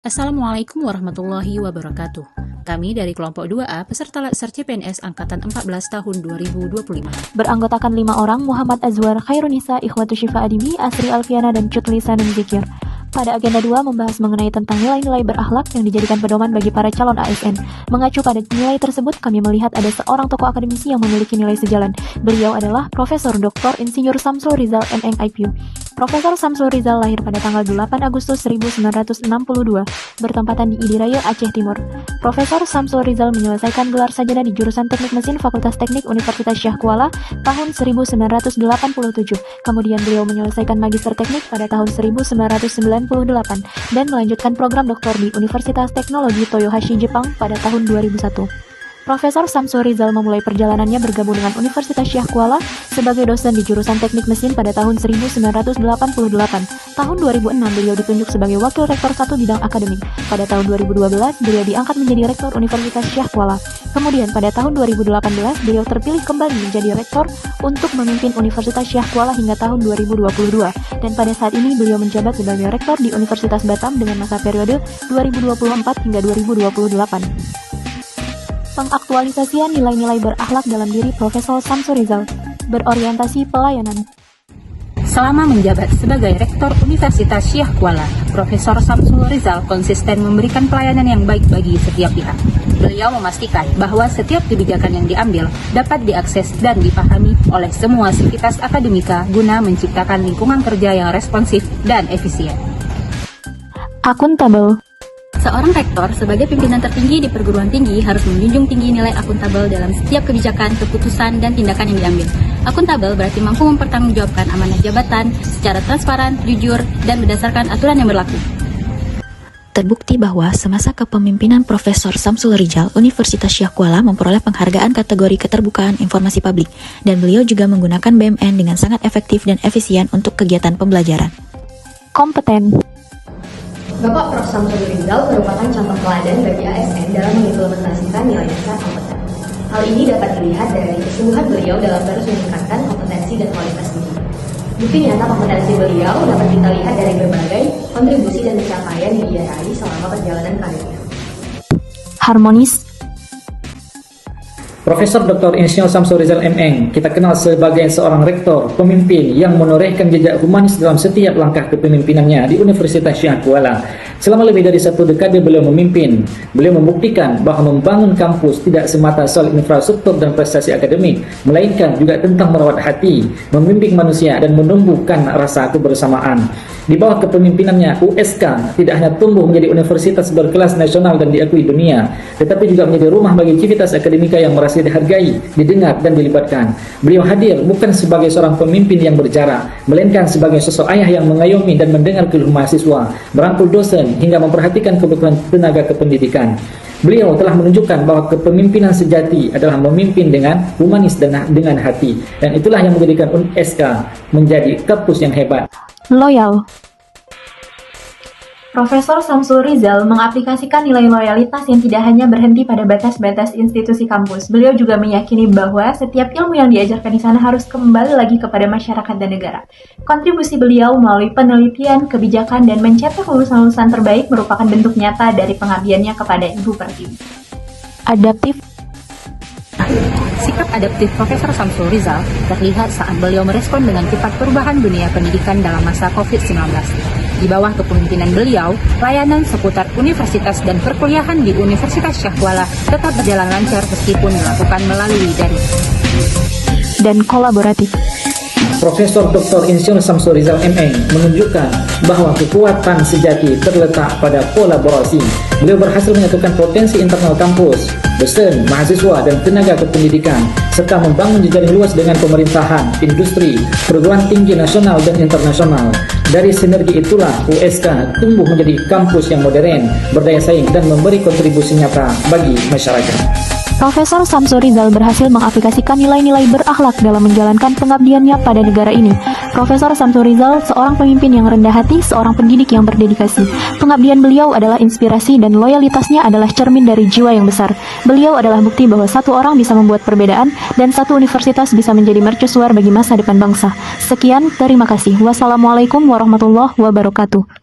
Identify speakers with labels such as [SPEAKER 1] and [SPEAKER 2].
[SPEAKER 1] Assalamualaikum warahmatullahi wabarakatuh. Kami dari kelompok 2A peserta Latsar CPNS Angkatan 14 tahun 2025.
[SPEAKER 2] Beranggotakan 5 orang, Muhammad Azwar, Khairunisa, Ikhwatu Syifa Adibi, Asri Alfiana, dan Cutli Sanum Zikir. Pada agenda 2 membahas mengenai tentang nilai-nilai berakhlak yang dijadikan pedoman bagi para calon ASN. Mengacu pada nilai tersebut, kami melihat ada seorang tokoh akademisi yang memiliki nilai sejalan. Beliau adalah Profesor Dr. Insinyur Samsul Rizal M.Eng IPU. Profesor Samsul Rizal lahir pada tanggal 8 Agustus 1962, bertempatan di Idiraya, Aceh Timur. Profesor Samsul Rizal menyelesaikan gelar sarjana di jurusan Teknik Mesin Fakultas Teknik Universitas Syah Kuala tahun 1987. Kemudian beliau menyelesaikan Magister Teknik pada tahun 1998 dan melanjutkan program doktor di Universitas Teknologi Toyohashi Jepang pada tahun 2001. Profesor Samsul Rizal memulai perjalanannya bergabung dengan Universitas Syah Kuala sebagai dosen di jurusan Teknik Mesin pada tahun 1988. Tahun 2006 beliau ditunjuk sebagai Wakil Rektor 1 bidang akademik. Pada tahun 2012 beliau diangkat menjadi Rektor Universitas Syah Kuala. Kemudian pada tahun 2018 beliau terpilih kembali menjadi Rektor untuk memimpin Universitas Syah Kuala hingga tahun 2022. Dan pada saat ini beliau menjabat sebagai Rektor di Universitas Batam dengan masa periode 2024 hingga 2028. Pengaktualisasian nilai-nilai berakhlak dalam diri Profesor Samsul Rizal. Berorientasi pelayanan.
[SPEAKER 1] Selama menjabat sebagai Rektor Universitas Syah Kuala, Profesor Samsul Rizal konsisten memberikan pelayanan yang baik bagi setiap pihak. Beliau memastikan bahwa setiap kebijakan yang diambil dapat diakses dan dipahami oleh semua sivitas akademika guna menciptakan lingkungan kerja yang responsif dan efisien.
[SPEAKER 2] Akuntabel.
[SPEAKER 1] Seorang rektor sebagai pimpinan tertinggi di perguruan tinggi harus menjunjung tinggi nilai akuntabel dalam setiap kebijakan, keputusan, dan tindakan yang diambil. Akuntabel berarti mampu mempertanggungjawabkan amanah jabatan secara transparan, jujur, dan berdasarkan aturan yang berlaku.
[SPEAKER 3] Terbukti bahwa semasa kepemimpinan Profesor Samsul Rizal, Universitas Syah Kuala memperoleh penghargaan kategori keterbukaan informasi publik, dan beliau juga menggunakan BMN dengan sangat efektif dan efisien untuk kegiatan pembelajaran.
[SPEAKER 2] Kompeten.
[SPEAKER 4] Bapak Prof. Samsul Rizal merupakan contoh teladan bagi ASN dalam mengimplementasikan nilai dasar kompeten. Hal ini dapat dilihat dari kesungguhan beliau dalam terus meningkatkan kompetensi dan kualitas diri. Bukti nyata kompetensi beliau dapat kita lihat dari berbagai kontribusi dan pencapaian yang ia raih selama perjalanan karirnya.
[SPEAKER 2] Harmonis.
[SPEAKER 5] Profesor Dr. Insinyur Samsul Rizal M.Eng kita kenal sebagai seorang rektor, pemimpin yang menorehkan jejak humanis dalam setiap langkah kepemimpinannya di Universitas Syah Kuala. Selama lebih dari 1 dekade beliau memimpin, beliau membuktikan bahwa membangun kampus tidak semata soal infrastruktur dan prestasi akademik, melainkan juga tentang merawat hati, membimbing manusia dan menumbuhkan rasa kebersamaan. Di bawah kepemimpinannya, USK tidak hanya tumbuh menjadi universitas berkelas nasional dan diakui dunia, tetapi juga menjadi rumah bagi civitas akademika yang merasa dihargai, didengar, dan dilibatkan. Beliau hadir bukan sebagai seorang pemimpin yang berjarak, melainkan sebagai sosok ayah yang mengayomi dan mendengar keluh mahasiswa, merangkul dosen, hingga memperhatikan kebutuhan tenaga kependidikan. Beliau telah menunjukkan bahwa kepemimpinan sejati adalah memimpin dengan humanis dan dengan hati, dan itulah yang menjadikan USK menjadi kampus yang hebat.
[SPEAKER 2] Loyal. Profesor Samsul Rizal mengaplikasikan nilai loyalitas yang tidak hanya berhenti pada batas-batas institusi kampus. Beliau juga meyakini bahwa setiap ilmu yang diajarkan di sana harus kembali lagi kepada masyarakat dan negara. Kontribusi beliau melalui penelitian, kebijakan, dan mencetak lulusan-lulusan terbaik merupakan bentuk nyata dari pengabdiannya kepada Ibu Pertiwi. Adaptif.
[SPEAKER 1] Sikap adaptif Profesor Samsul Rizal terlihat saat beliau merespon dengan cepat perubahan dunia pendidikan dalam masa COVID-19. Di bawah kepemimpinan beliau, layanan seputar universitas dan perkuliahan di Universitas Syah Kuala tetap berjalan lancar meskipun dilakukan melalui daring.
[SPEAKER 2] Dan kolaboratif.
[SPEAKER 5] Profesor Dr. Insinyur Samsul Rizal M.Eng menunjukkan bahwa kekuatan sejati terletak pada kolaborasi. Beliau berhasil menyatukan potensi internal kampus, dosen, mahasiswa, dan tenaga kependidikan, serta membangun jejaring luas dengan pemerintahan, industri, perguruan tinggi nasional dan internasional. Dari sinergi itulah USK tumbuh menjadi kampus yang modern, berdaya saing, dan memberi kontribusi nyata bagi masyarakat.
[SPEAKER 2] Profesor Samsul Rizal berhasil mengaplikasikan nilai-nilai berakhlak dalam menjalankan pengabdiannya pada negara ini. Profesor Samsul Rizal seorang pemimpin yang rendah hati, seorang pendidik yang berdedikasi. Pengabdian beliau adalah inspirasi dan loyalitasnya adalah cermin dari jiwa yang besar. Beliau adalah bukti bahwa satu orang bisa membuat perbedaan dan satu universitas bisa menjadi mercusuar bagi masa depan bangsa. Sekian, terima kasih. Wassalamualaikum warahmatullahi wabarakatuh.